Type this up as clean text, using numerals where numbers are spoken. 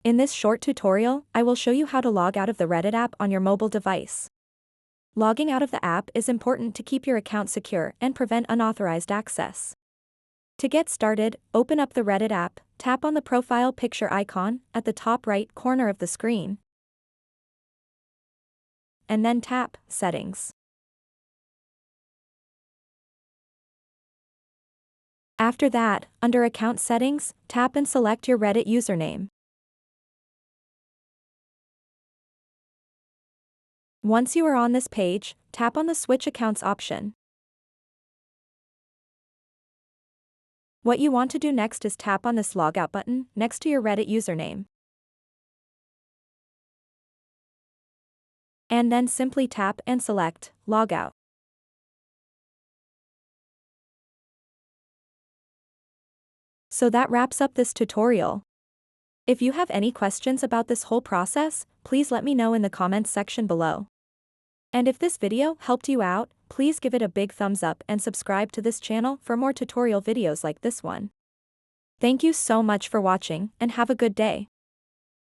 In this short tutorial, I will show you how to log out of the Reddit app on your mobile device. Logging out of the app is important to keep your account secure and prevent unauthorized access. To get started, open up the Reddit app, tap on the profile picture icon at the top right corner of the screen, and then tap Settings. After that, under Account Settings, tap and select your Reddit username. Once you are on this page, tap on the Switch Accounts option. What you want to do next is tap on this Logout button next to your Reddit username. And then simply tap and select Logout. So that wraps up this tutorial. If you have any questions about this whole process, please let me know in the comments section below. And if this video helped you out, please give it a big thumbs up and subscribe to this channel for more tutorial videos like this one. Thank you so much for watching and have a good day.